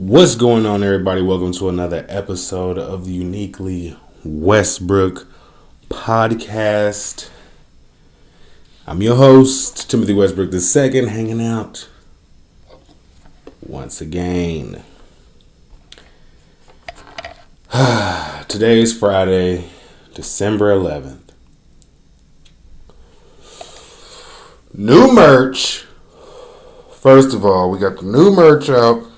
What's going on, everybody? Welcome to another episode of the Uniquely Westbrook podcast. I'm your host, Timothy Westbrook II, hanging out once again. Today is Friday, December 11th. New merch. First of all, we got the new merch out.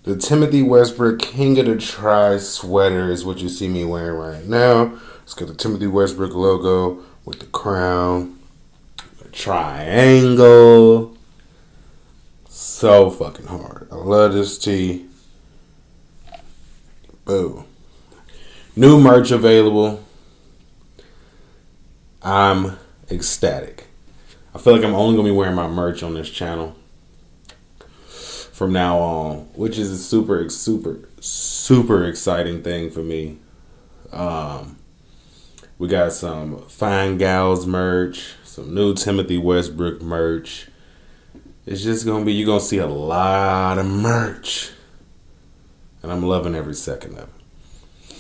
The Timothy Westbrook King of the Try sweater is what you see me wearing right now. It's got the Timothy Westbrook logo with the crown, the triangle. So fucking hard. I love this tee. Boo. New merch available. I'm ecstatic. I feel like I'm only going to be wearing my merch on this channel from now on, which is a super exciting thing for me. We got some Fine Gals merch, some new Timothy Westbrook merch. It's just gonna be, you're gonna see a lot of merch, and I'm loving every second of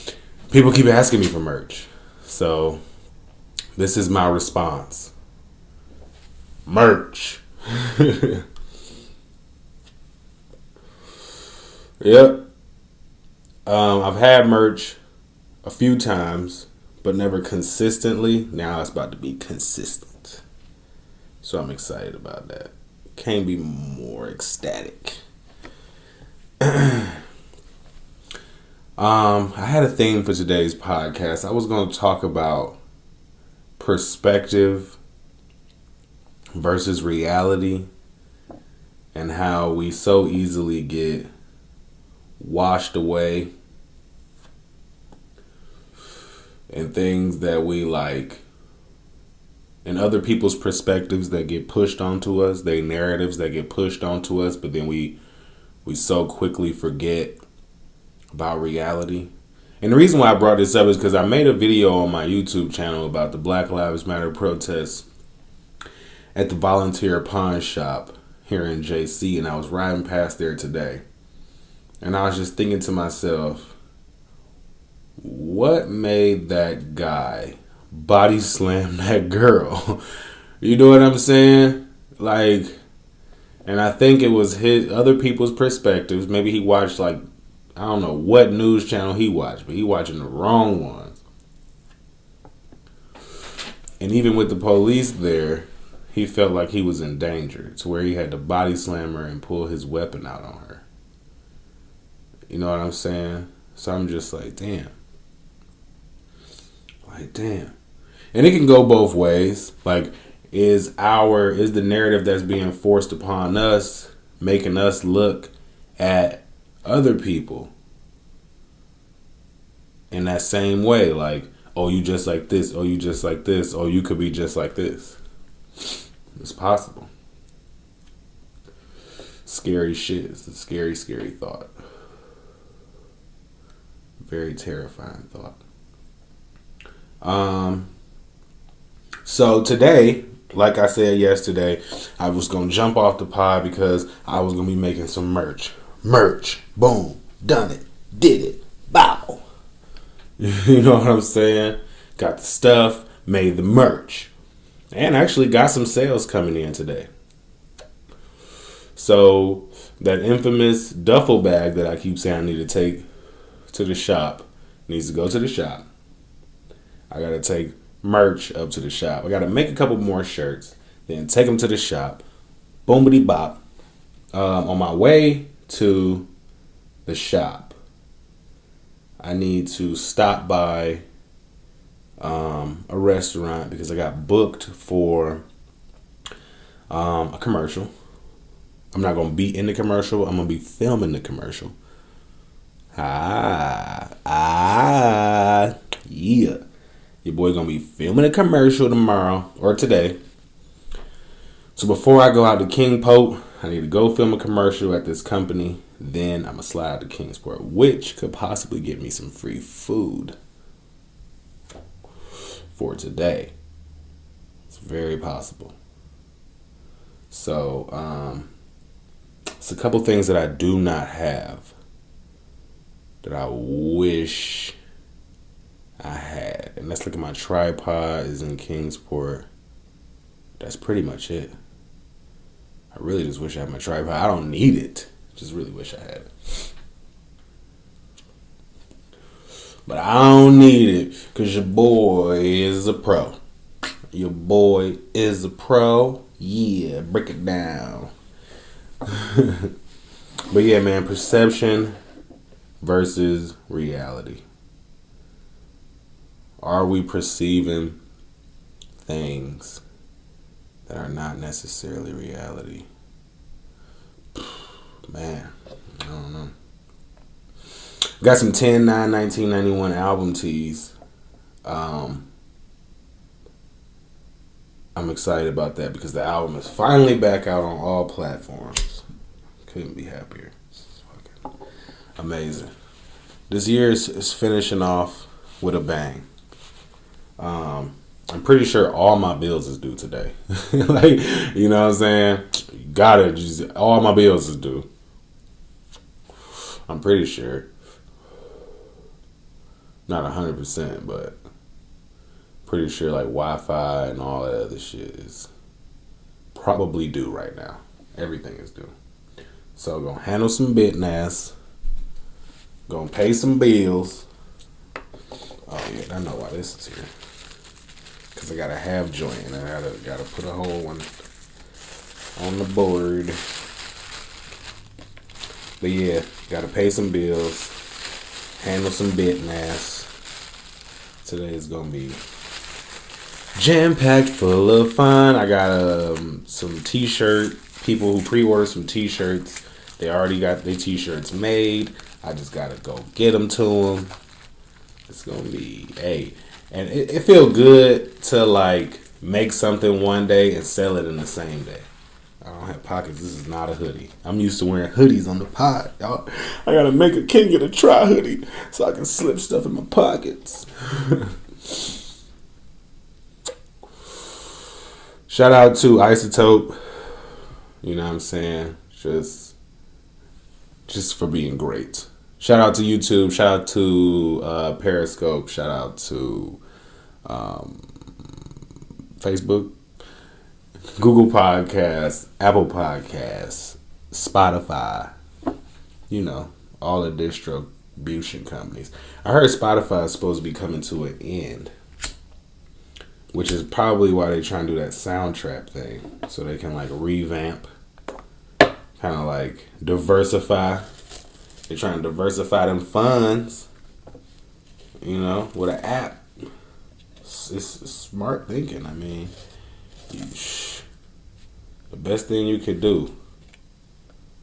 it. People keep asking me for merch, so this is my response. Merch. Yep. I've had merch a few times, but never consistently. Now it's about to be consistent. So I'm excited about that. Can't be more ecstatic. I had a theme for today's podcast. I was going to talk about perspective versus reality and how we so easily get washed away and things that we like and other people's perspectives that get pushed onto us, they narratives that get pushed onto us, but then we so quickly forget about reality. And the reason why I brought this up is because I made a video on my YouTube channel about the Black Lives Matter protests at the Volunteer Pawn Shop here in JC, and I was riding past there today. And I was just thinking to myself, what made that guy body slam that girl? You know what I'm saying? Like, and I think it was his other people's perspectives. Maybe he watched, like, I don't know what news channel he watched, but he watching the wrong ones. And even with the police there, he felt like he was in danger to where he had to body slam her and pull his weapon out on her. You know what I'm saying? So I'm just like, damn. Like, damn. And it can go both ways. Like, is the narrative that's being forced upon us making us look at other people in that same way? Like, oh, you just like this. Oh, you just like this. Oh, you could be just like this. It's possible. Scary shit. It's a scary, scary thought. Very terrifying thought. So today, like I said yesterday, I was going to jump off the pod because I was going to be making some merch. Merch. Boom. Done it. Did it. Bow. You know what I'm saying? Got the stuff. Made the merch. And actually got some sales coming in today. So that infamous duffel bag that I keep saying I need to take to the shop needs to go to the shop. I gotta take merch up to the shop. I gotta make a couple more shirts, then take them to the shop. Boomity bop. On my way to the shop, I need to stop by a restaurant because I got booked for a commercial. I'm not gonna be in the commercial. I'm gonna be filming the commercial. Yeah. Your boy gonna be filming a commercial tomorrow or today. So before I go out to Kingport, I need to go film a commercial at this company. Then I'm gonna slide to Kingsport, which could possibly get me some free food for today. It's very possible. So, it's a couple things that I do not have that I wish I had. And let's look at my tripod is in Kingsport. That's pretty much it. I really just wish I had my tripod. I don't need it. Just really wish I had it. But I don't need it because your boy is a pro. Your boy is a pro. Yeah, break it down. But yeah, man, perception versus reality. Are we perceiving things that are not necessarily reality? Man, I don't know. Got some 10/9/1991 album tees. I'm excited about that because the album is finally back out on all platforms. Couldn't be happier. It's fucking amazing. This year is finishing off with a bang. I'm pretty sure all my bills is due today. Like, you know what I'm saying? You gotta just, all my bills is due. I'm pretty sure. Not 100%, but pretty sure like Wi-Fi and all that other shit is probably due right now. Everything is due. So gonna handle some business. Gonna pay some bills. Oh yeah, I know why this is here. Cause I got a half joint and I gotta put a whole one on the board. But yeah, gotta pay some bills. Handle some business. Today is gonna be jam-packed full of fun. I got some t-shirt. People who pre-order some t-shirts. They already got their t-shirts made. I just gotta go get them to them. It's gonna be, hey. And it feel good to like make something one day and sell it in the same day. I don't have pockets. This is not a hoodie. I'm used to wearing hoodies on the pod, y'all. I gotta make a King of the Try hoodie so I can slip stuff in my pockets. Shout out to Isotope. You know what I'm saying? Just for being great. Shout out to YouTube. Shout out to Periscope. Shout out to Facebook, Google Podcasts, Apple Podcasts, Spotify. You know, all the distribution companies. I heard Spotify is supposed to be coming to an end, which is probably why they're trying to do that soundtrap thing, so they can like revamp, kind of like diversify. They're trying to diversify them funds, you know, with an app. It's smart thinking. I mean, the best thing you could do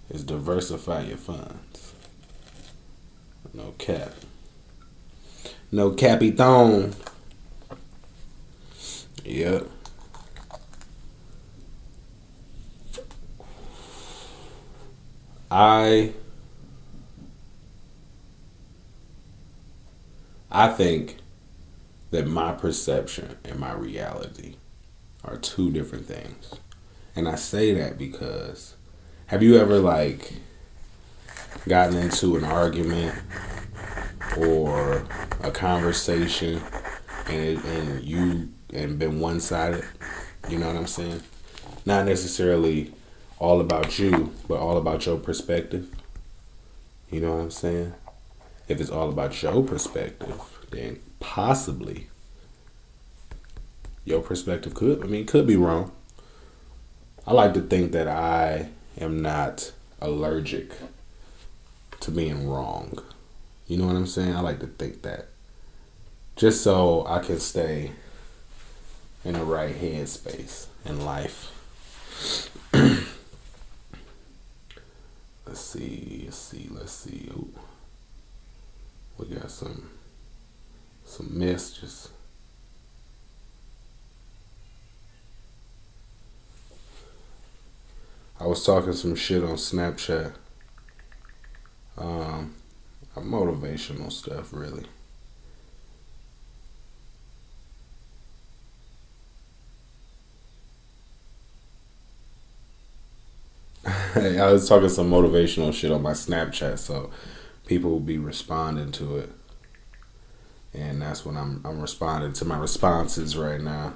is diversify your funds. No cap. No capiton. Yep. I think that my perception and my reality are two different things. And I say that because have you ever like gotten into an argument or a conversation and been one-sided? You know what I'm saying? Not necessarily all about you, but all about your perspective. You know what I'm saying? If it's all about your perspective, then possibly your perspective could be wrong. I like to think that I am not allergic to being wrong. You know what I'm saying? I like to think that. Just so I can stay in the right headspace in life. Let's see. Ooh. We got some messages. I was talking some shit on Snapchat. Motivational stuff, really. I was talking some motivational shit on my Snapchat, so people will be responding to it. And that's when I'm responding to my responses right now.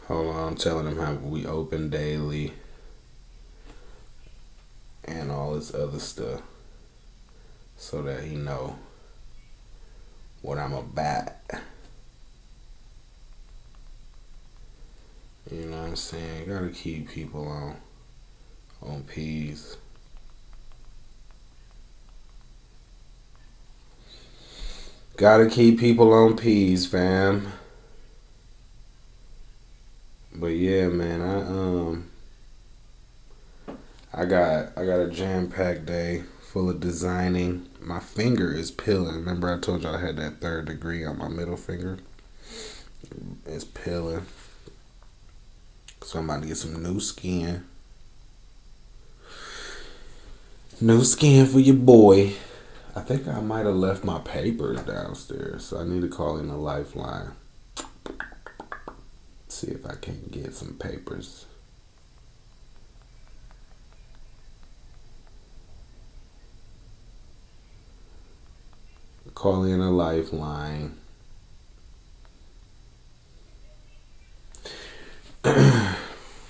Hold on, I'm telling him how we open daily and all this other stuff so that he know what I'm about. You know what I'm saying? Gotta keep people on peace. Gotta keep people on peace, fam. But yeah, man, I got a jam-packed day full of designing. My finger is peeling. Remember I told y'all I had that 3rd degree on my middle finger? It's peeling. So I'm about to get some new skin. New skin for your boy. I think I might have left my papers downstairs, so I need to call in a lifeline. See if I can get some papers. Call in a lifeline.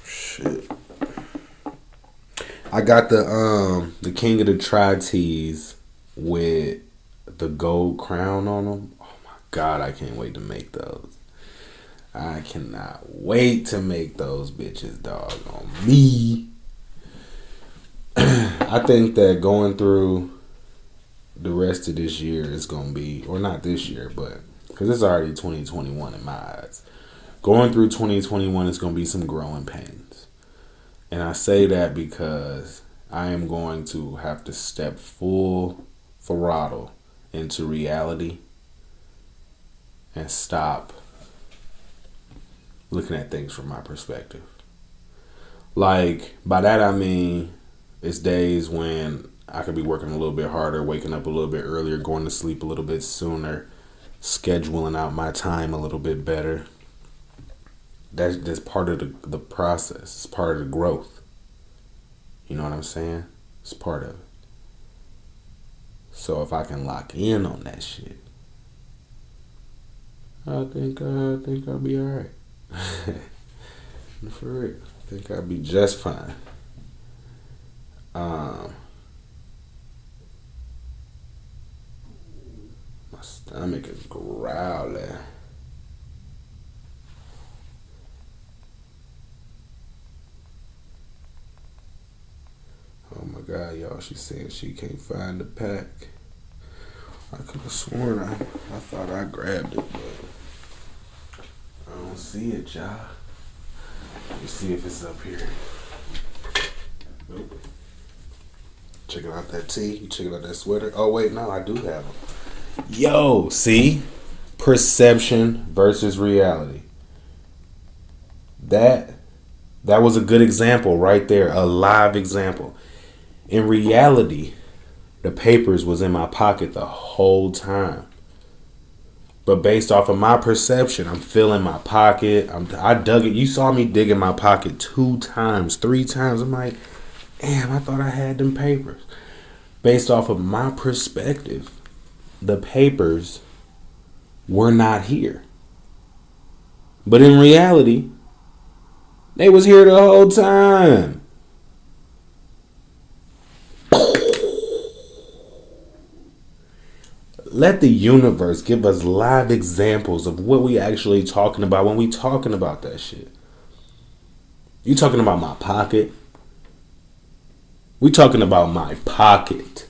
Shit. I got the King of the Tri-Tees with the gold crown on them. Oh my God, I can't wait to make those. I cannot wait to make those bitches, dog, on me. I think that going through the rest of this year is going to be, or not this year, but because it's already 2021 in my eyes. Going through 2021 is going to be some growing pains. And I say that because I am going to have to step full throttle into reality and stop looking at things from my perspective. Like, by that I mean, it's days when I could be working a little bit harder, waking up a little bit earlier, going to sleep a little bit sooner, scheduling out my time a little bit better. That's part of the process. It's part of the growth. You know what I'm saying? It's part of it. So if I can lock in on that shit, I think I'll be alright. For real. I think I'll be just fine. My stomach is growling. Oh my God, y'all, she's saying she can't find the pack. I could have sworn I thought I grabbed it, but I don't see it, y'all. Let me see if it's up here. Nope. Checking out that tee. You checking out that sweater? Oh, wait, no, I do have them. Yo, see? Perception versus reality. That was a good example right there. A live example. In reality, the papers was in my pocket the whole time. But based off of my perception, I'm feeling my pocket. I dug it. You saw me dig in my pocket 2 times, 3 times. I'm like, damn, I thought I had them papers. Based off of my perspective, the papers were not here. But in reality, they was here the whole time. Let the universe give us live examples of what we actually talking about when we talking about that shit. You talking about my pocket? We talking about my pocket.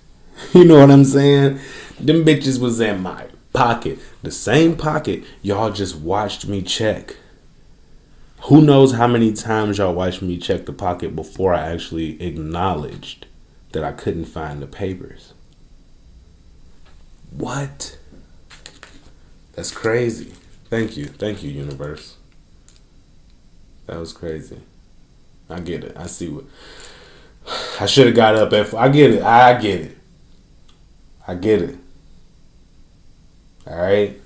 You know what I'm saying? Them bitches was in my pocket. The same pocket y'all just watched me check. Who knows how many times y'all watched me check the pocket before I actually acknowledged that I couldn't find the papers. What? That's crazy. Thank you, universe. That was crazy. I get it. I see what I should have got up at. I get it. I get it. I get it. All right.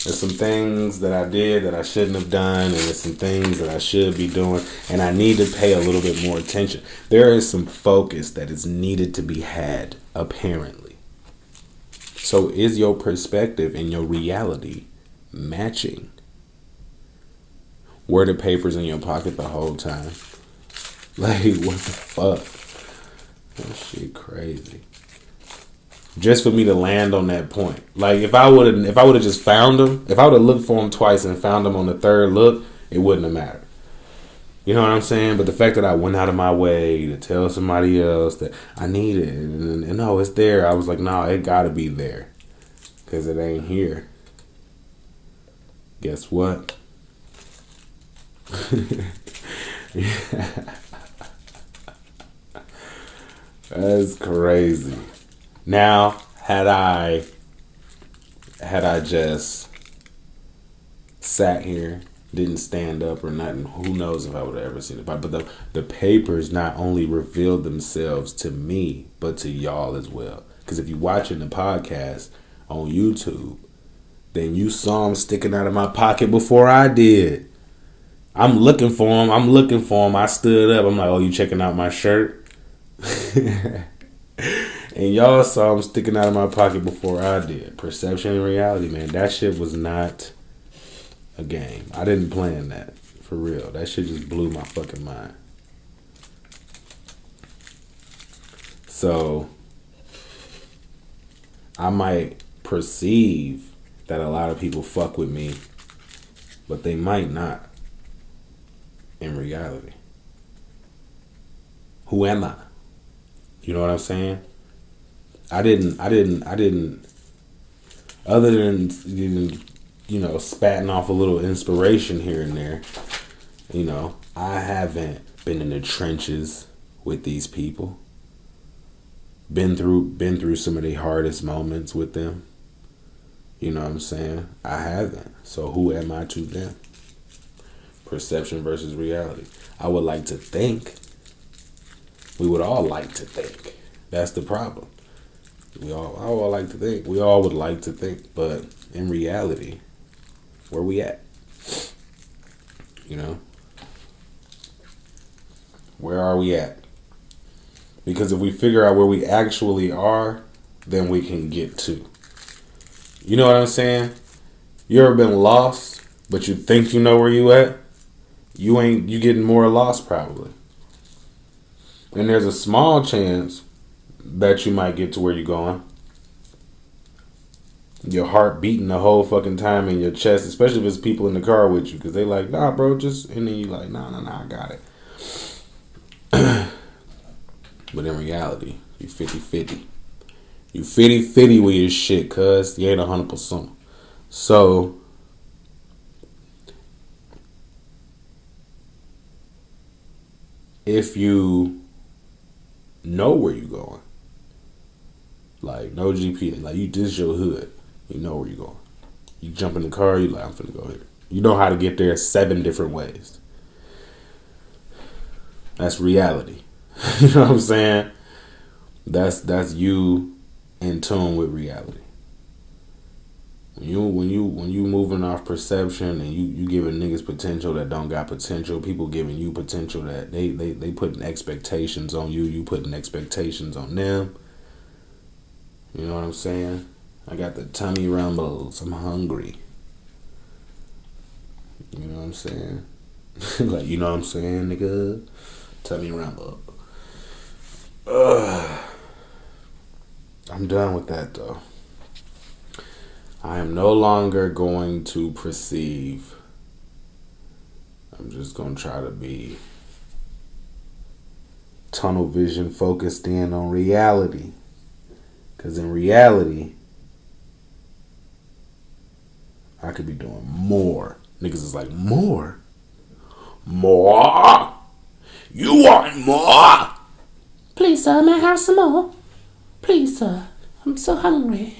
There's some things that I did that I shouldn't have done, and there's some things that I should be doing, and I need to pay a little bit more attention. There is some focus that is needed to be had, apparently. So is your perspective and your reality matching? Were the papers in your pocket the whole time? Like, what the fuck? That shit crazy. Just for me to land on that point. Like, if I would have just found them, if I would have looked for them twice and found them on the third look, it wouldn't have mattered. You know what I'm saying? But the fact that I went out of my way to tell somebody else that I need it, and no, it's there. I was like, nah, it gotta be there. Because it ain't here. Guess what? That's crazy. Now, had I just sat here, didn't stand up or nothing, who knows if I would have ever seen it. But the papers not only revealed themselves to me, but to y'all as well. Because if you're watching the podcast on YouTube, then you saw them sticking out of my pocket before I did. I'm looking for them. I stood up. I'm like, oh, you checking out my shirt? And y'all saw them sticking out of my pocket before I did. Perception and reality, man. That shit was not a game. I didn't plan that. For real. That shit just blew my fucking mind. So, I might perceive that a lot of people fuck with me, but they might not in reality. Who am I? You know what I'm saying? I didn't, other than, you know, spatting off a little inspiration here and there, you know, I haven't been in the trenches with these people. Been through some of the hardest moments with them. You know what I'm saying? I haven't. So who am I to them? Perception versus reality. I would like to think. We would all like to think. That's the problem. I all like to think. We all would like to think. But in reality, where we at? You know? Where are we at? Because if we figure out where we actually are, then we can get to. You know what I'm saying? You ever been lost, but you think you know where you at? You getting more lost probably. And there's a small chance that you might get to where you're going. Your heart beating the whole fucking time in your chest, especially if it's people in the car with you, because they like, nah, bro, just, and then you like, nah, I got it. But in reality, you 50-50. You 50-50 with your shit, cuz you ain't 100%. So, if you know where you going, like no GPS, like you just your hood, you know where you going. You jump in the car, you like, I'm finna go here. You know how to get there 7 different ways. That's reality. You know what I'm saying? That's you in tune with reality. When you moving off perception and you giving niggas potential that don't got potential, people giving you potential that they putting expectations on you, you putting expectations on them. You know what I'm saying? I got the tummy rumbles. I'm hungry. You know what I'm saying? Like, you know what I'm saying, nigga? Tummy rumble. I'm done with that though. I am no longer going to perceive. I'm just going to try to be tunnel vision focused in on reality. Because in reality, I could be doing more. Niggas is like, more? More? You want more? Please, sir, may I have some more? Please, sir. I'm so hungry.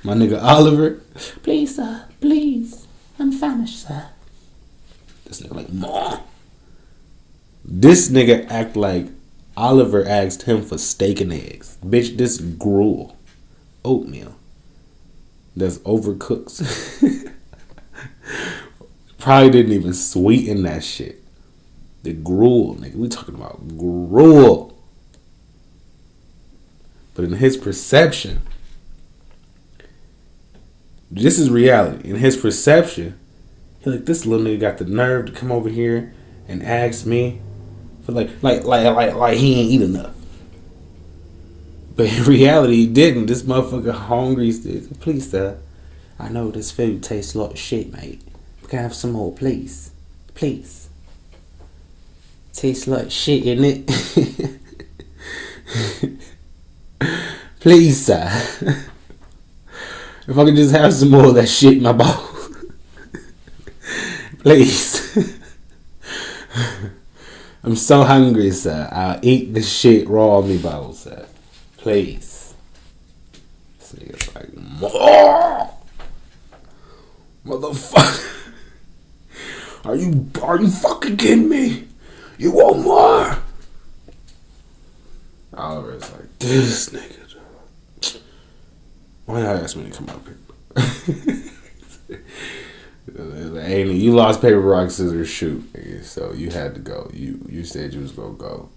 My nigga Oliver. Please, sir. Please. I'm famished, sir. This nigga like, more. This nigga act like Oliver asked him for steak and eggs. Bitch, this gruel. Oatmeal. That's overcooked. Probably didn't even sweeten that shit. The gruel, nigga. We talking about gruel. But in his perception, this is reality. In his perception, he like, this little nigga got the nerve to come over here and ask me for like he ain't eat enough. But in reality, he didn't. This motherfucker hungry. Please, sir. I know this food tastes like shit, mate. Can I have some more, please? Please. Tastes like shit, innit? Please, sir. If I could just have some more of that shit in my bowl. Please. I'm so hungry, sir. I'll eat the shit raw in me bowl, sir. Please. This nigga's like, more. Motherfucker. Are you fucking kidding me? You want more? Oliver's like, this nigga. Why y'all ask me to come up here? Hey, you lost paper, rock, scissors, shoot. So you had to go. You said you was gonna go.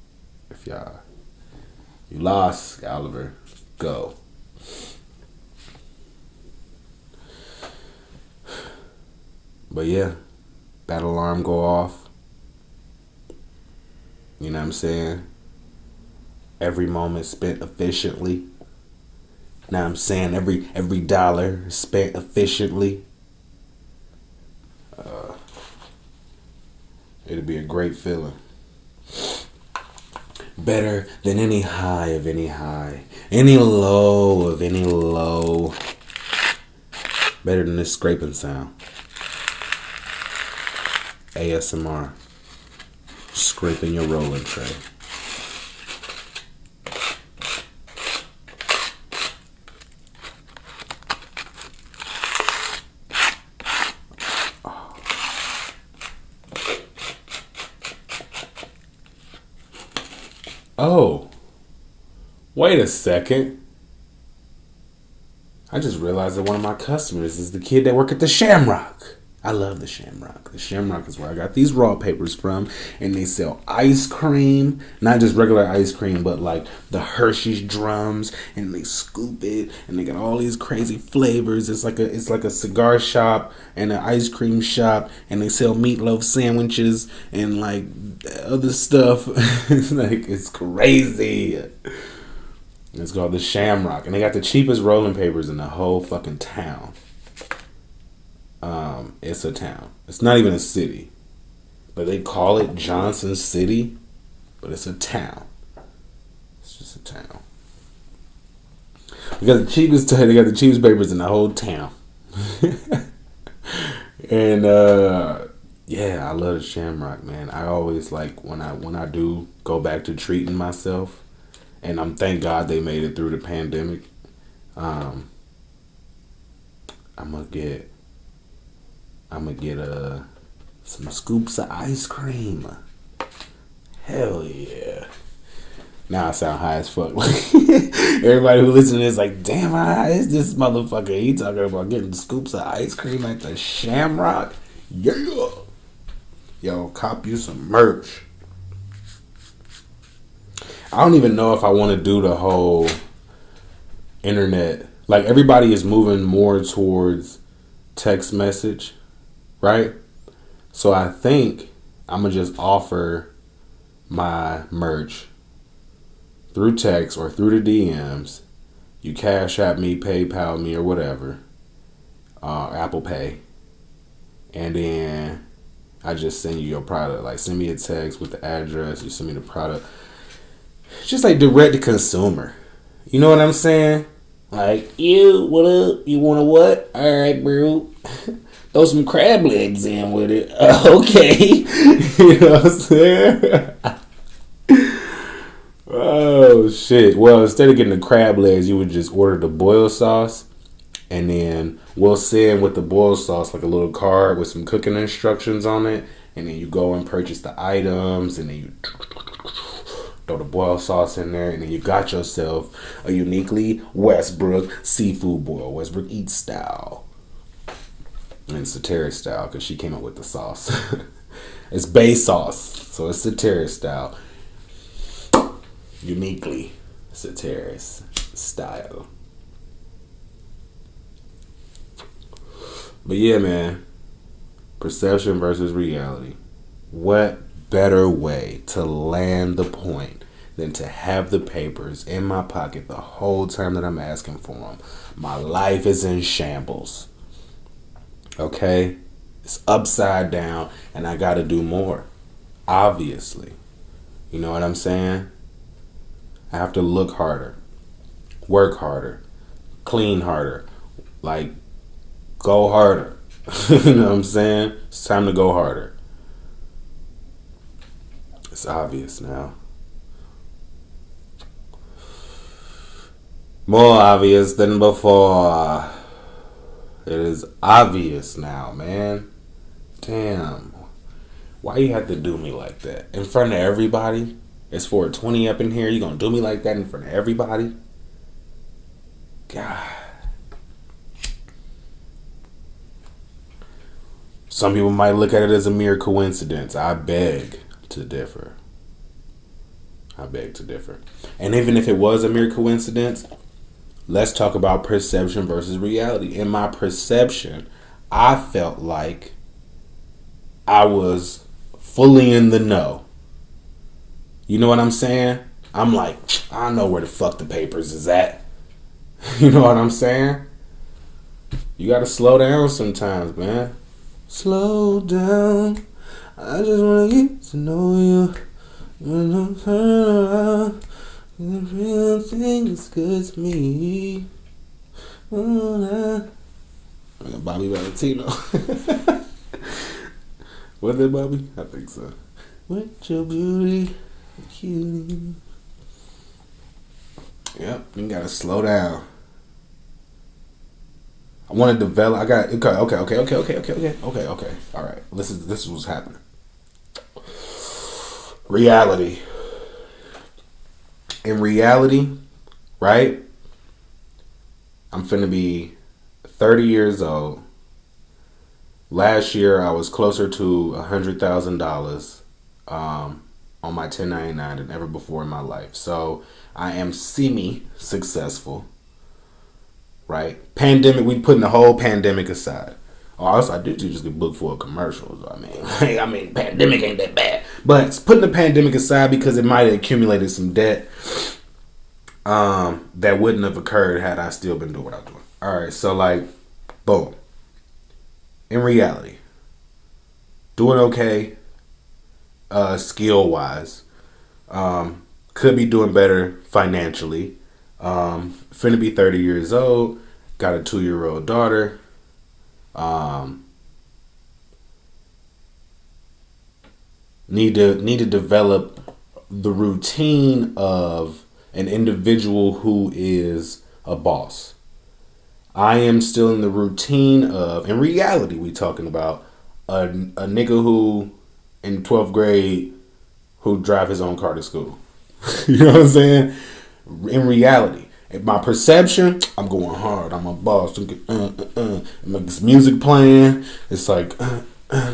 If you lost, Oliver, go. But yeah, that alarm go off. You know what I'm saying? Every moment spent efficiently. Now I'm saying every dollar spent efficiently. It'll be a great feeling. Better than any high of any high. Any low of any low. Better than this scraping sound. ASMR. Scraping your rolling tray. Oh, wait a second. I just realized that one of my customers is the kid that work at the Shamrock. I love the Shamrock. The Shamrock is where I got these raw papers from, and they sell ice cream, not just regular ice cream, but like the Hershey's drums, and they scoop it, and they got all these crazy flavors. It's like a cigar shop and an ice cream shop, and they sell meatloaf sandwiches and like other stuff. It's crazy. It's called the Shamrock, and they got the cheapest rolling papers in the whole fucking town. It's a town. It's not even a city, but they call it Johnson City, but it's a town. It's just a town. They got the cheapest papers in the whole town. And yeah, I love the Shamrock, man. I always like when I do go back to treating myself, and thank God they made it through the pandemic. I'm gonna get some scoops of ice cream. Hell yeah. Now I sound high as fuck. Everybody who listens to this like, damn, how high is this motherfucker? He talking about getting scoops of ice cream at the Shamrock? Yeah. Yo, cop you some merch. I don't even know if I want to do the whole internet. Like, everybody is moving more towards text message, right? So I think I'm going to just offer my merch through text or through the DMs. You Cash App me, PayPal me, or whatever. Apple Pay. And then I just send you your product. Like, send me a text with the address. You send me the product. Just like direct to consumer. You know what I'm saying? Like, what up? You want a what? All right, bro. Throw some crab legs in with it. Okay. You know what I'm saying? Oh, shit. Well, instead of getting the crab legs, you would just order the boil sauce. And then we'll send with the boil sauce like a little card with some cooking instructions on it. and then you go and purchase the items, and then you throw the boil sauce in there, and then you got yourself a uniquely Westbrook seafood boil, Westbrook Eats style. And it's Satiric style because she came up with the sauce. It's bay sauce, so it's Satiric style. Uniquely Satiric style. But yeah, man. Perception versus reality. What better way to land the point than to have the papers in my pocket the whole time that I'm asking for them? My life is in shambles. Okay? It's upside down, and I gotta do more. Obviously. You know what I'm saying? I have to look harder, work harder, clean harder, like, go harder. You know what I'm saying? It's time to go harder. It's obvious now. More obvious than before. It is obvious now, man. Damn. Why you have to do me like that? In front of everybody? It's 420 up in here. You gonna do me like that in front of everybody? God. Some people might look at it as a mere coincidence. I beg to differ. And even if it was a mere coincidence, let's talk about perception versus reality. In my perception, I felt like I was fully in the know. You know what I'm saying? I'm like, I know where the fuck the papers is at. You know what I'm saying? You gotta slow down sometimes, man. Slow down. I just wanna get to know you. When I'm turning around, the real thing is good to me. Bobby Valentino. Was it Bobby? I think so. With your beauty, cutie. Yep, you gotta slow down. I want to develop. I got okay. All right, this is what's happening. Reality. In reality, right? I'm finna be 30 years old. Last year, I was closer to $100,000 on my 1099 than ever before in my life. So I am semi-successful, right? Pandemic, we putting the whole pandemic aside. Also, I did just get booked for a commercial. I mean, pandemic ain't that bad. But putting the pandemic aside because it might have accumulated some debt that wouldn't have occurred had I still been doing what I'm doing. All right, so like, boom. In reality, doing okay, skill-wise. Could be doing better financially. Finna be 30 years old. Got a 2-year-old daughter. Need to develop the routine of an individual who is a boss. I am still in the routine of, in reality, we talking about a nigga who in 12th grade who drive his own car to school. You know what I'm saying? In reality. In my perception, I'm going hard. I'm a boss. This music playing. It's like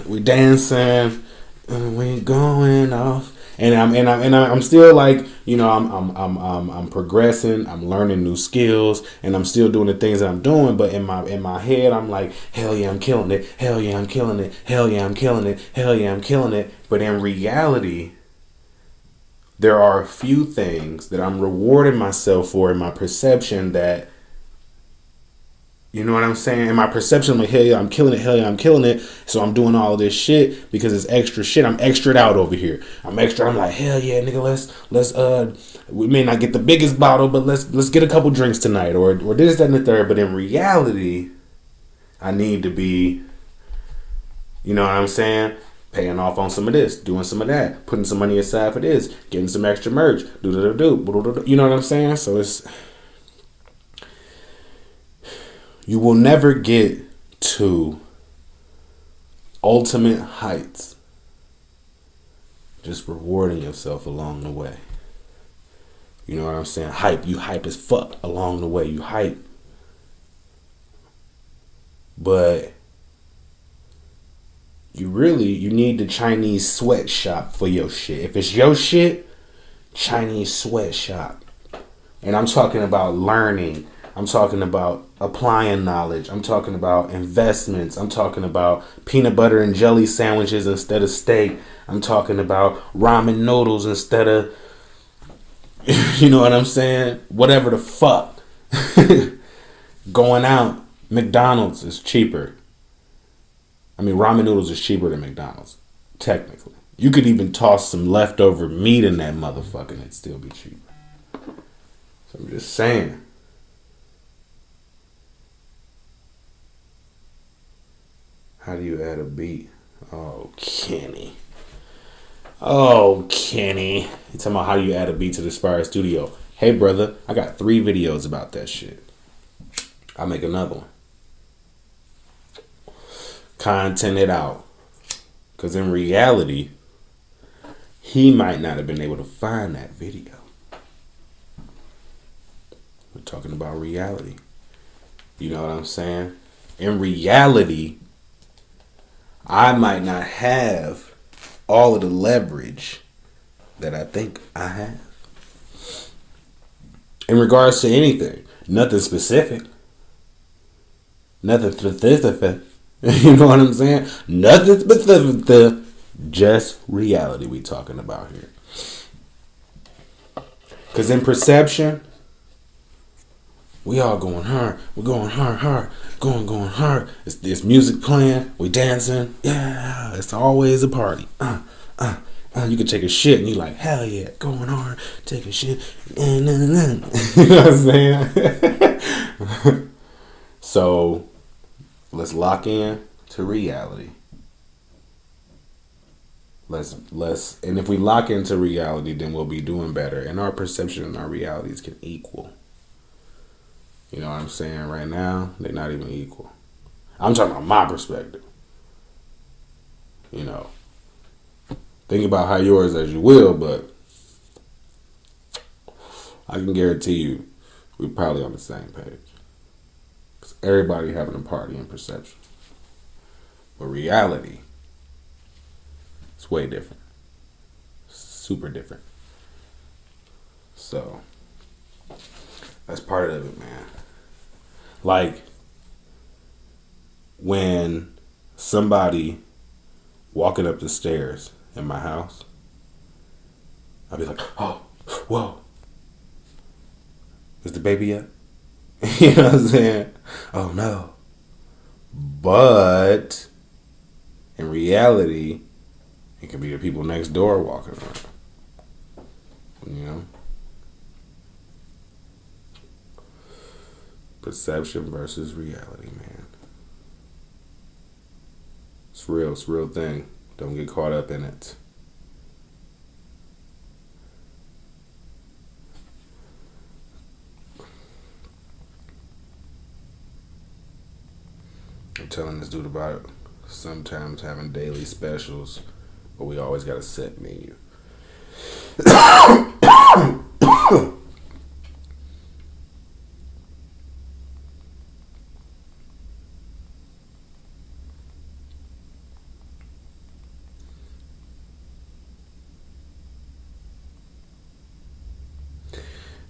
we dancing. We going off. And I'm still like, you know, I'm progressing. I'm learning new skills, and I'm still doing the things that I'm doing. But in my head, I'm like, hell yeah, I'm killing it. Hell yeah, I'm killing it. Hell yeah, I'm killing it. Hell yeah, I'm killing it. But in reality, there are a few things that I'm rewarding myself for in my perception that, you know what I'm saying? In my perception, I'm like, hell yeah, I'm killing it. Hell yeah, I'm killing it. So I'm doing all this shit because it's extra shit. I'm extra'd out over here. I'm like, hell yeah, nigga, let's we may not get the biggest bottle, but let's get a couple drinks tonight or this, that, and the third. But in reality, I need to be, you know what I'm saying? Paying off on some of this, doing some of that, putting some money aside for this, getting some extra merch, you know what I'm saying? So it's, you will never get to ultimate heights Just rewarding yourself along the way. You know what I'm saying? Hype. You hype as fuck along the way. You hype. But you need the Chinese sweatshop for your shit. If it's your shit, Chinese sweatshop. And I'm talking about learning. I'm talking about applying knowledge. I'm talking about investments. I'm talking about peanut butter and jelly sandwiches instead of steak. I'm talking about ramen noodles instead of, you know what I'm saying? Whatever the fuck. Going out, McDonald's is cheaper. I mean, ramen noodles is cheaper than McDonald's, technically. You could even toss some leftover meat in that motherfucker and it'd still be cheaper. So I'm just saying. How do you add a beat? Oh, Kenny. You talking about how you add a beat to the Spire Studio. Hey, brother, I got 3 videos about that shit. I'll make another one. Content it out. Because in reality, he might not have been able to find that video. We're talking about reality. You know what I'm saying? In reality, I might not have all of the leverage that I think I have. In regards to anything. Nothing specific. Nothing specific. You know what I'm saying? Nothing specific. Just reality we talking about here. Because in perception, we all going hard. We're going hard. Going hard. It's music playing. We dancing. Yeah, it's always a party. You can take a shit and you like, hell yeah, going hard, take a shit. You know what I'm saying? So, let's lock in to reality. And if we lock into reality, then we'll be doing better. And our perception and our realities can equal. You know what I'm saying? Right now, they're not even equal. I'm talking about my perspective. You know. Think about how yours as you will, but I can guarantee you we're probably on the same page. Because everybody having a party in perception. But reality is way different. Super different. So, that's part of it, man. Like, when somebody walking up the stairs in my house, I'll be like, oh, whoa. Is the baby up? You know what I'm saying? Oh, no. But in reality, it could be the people next door walking around. You know? Perception versus reality, man. It's real. It's a real thing. Don't get caught up in it. I'm telling this dude about it. Sometimes having daily specials, but we always got a set menu.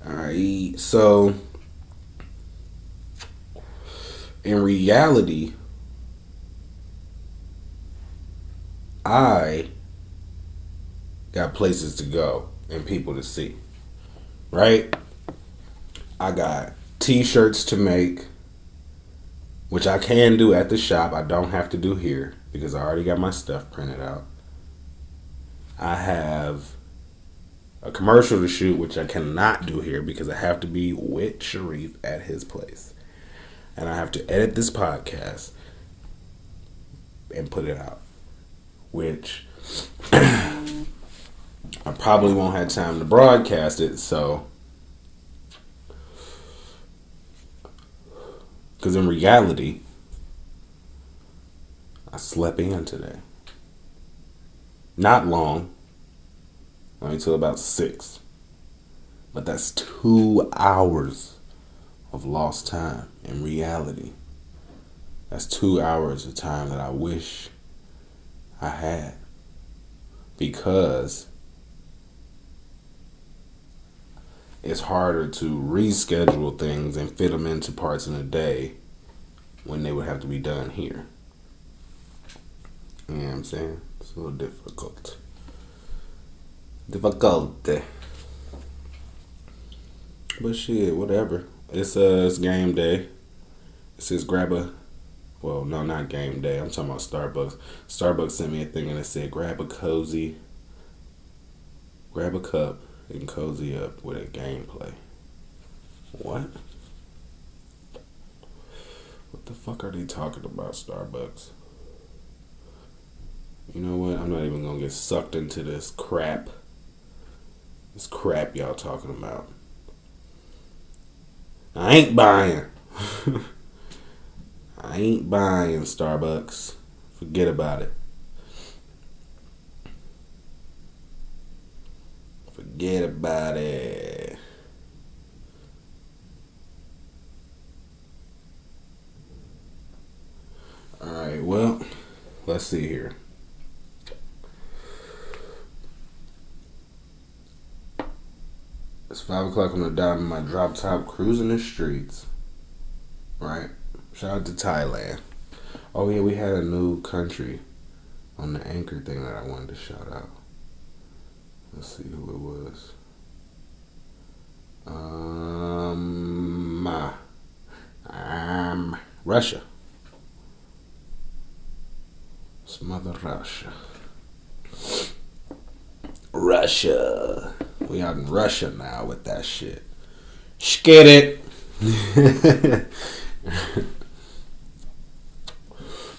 Alright, so in reality, I got places to go and people to see, right? I got t-shirts to make, which I can do at the shop. I don't have to do here because I already got my stuff printed out. I have a commercial to shoot, which I cannot do here because I have to be with Sharif at his place. And I have to edit this podcast and put it out, which I probably won't have time to broadcast it, so. Because in reality, I slept in today. Not long, only till about 6. But that's 2 hours of lost time in reality. That's 2 hours of time that I wish I had. Because it's harder to reschedule things and fit them into parts in a day when they would have to be done here. You know what I'm saying? It's a little difficult. But shit, whatever. It's game day. It says well, no, not game day. I'm talking about Starbucks. Starbucks sent me a thing and it said grab a cup and cozy up with a gameplay. What? What the fuck are they talking about, Starbucks? You know what? I'm not even gonna get sucked into this crap. This crap y'all talking about. I ain't buying. I ain't buying Starbucks. Forget about it. Forget about it. Alright, well, let's see here. It's 5 o'clock on the dot in my drop top cruising the streets. Right? Shout out to Thailand. Oh yeah, we had a new country on the anchor thing that I wanted to shout out. Let's see who it was. Russia. It's Mother Russia. Russia. We out in Russia now with that shit. Skid it.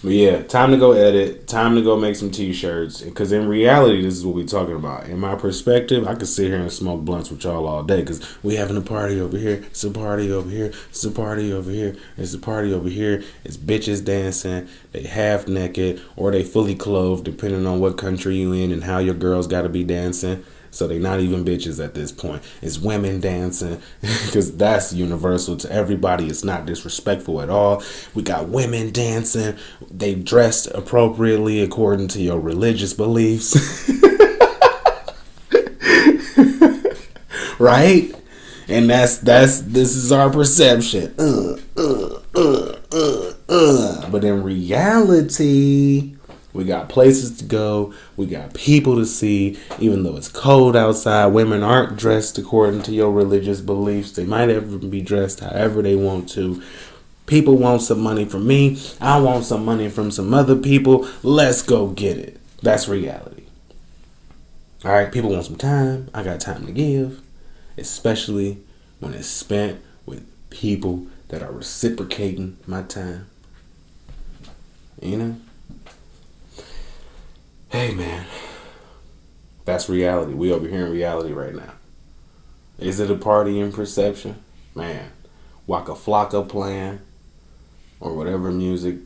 But yeah, time to go edit. Time to go make some t-shirts. Because in reality, this is what we're talking about. In my perspective, I could sit here and smoke blunts with y'all all day. Because we having a party over here. It's a party over here. It's a party over here. It's a party over here. It's bitches dancing. They half naked. Or they fully clothed, depending on what country you in and how your girls got to be dancing. So they not even bitches at this point. It's women dancing because that's universal to everybody. It's not disrespectful at all. We got women dancing. They dressed appropriately according to your religious beliefs. Right? And this is our perception. But in reality, we got places to go. We got people to see. Even though it's cold outside, women aren't dressed according to your religious beliefs. They might even be dressed however they want to. People want some money from me. I want some money from some other people. Let's go get it. That's reality. All right, people want some time. I got time to give. Especially when it's spent with people that are reciprocating my time. You know? Hey, man, that's reality. We over here in reality right now. Is it a party in perception? Man, Waka Flocka playing or whatever music.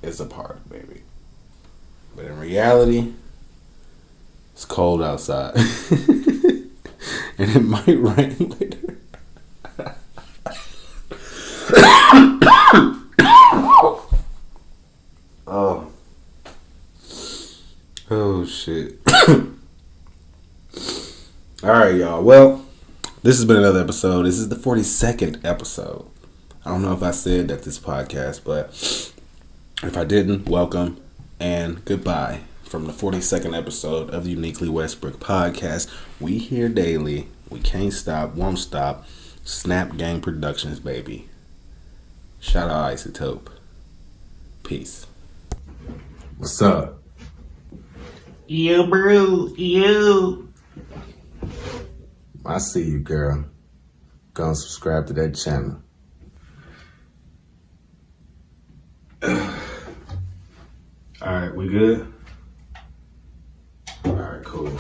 It's a party, baby. But in reality, it's cold outside. And it might rain later. Oh shit. Alright, y'all. Well, this has been another episode. This is the 42nd episode. I don't know if I said that this podcast, but if I didn't, welcome and goodbye from the 42nd episode of the Uniquely Westbrook podcast. We here daily. We can't stop, won't stop. Snap Gang Productions, baby. Shout out Isotope. Peace. What's up? You, bro, you. I see you, girl. Go and subscribe to that channel. Alright, we good? Alright, cool.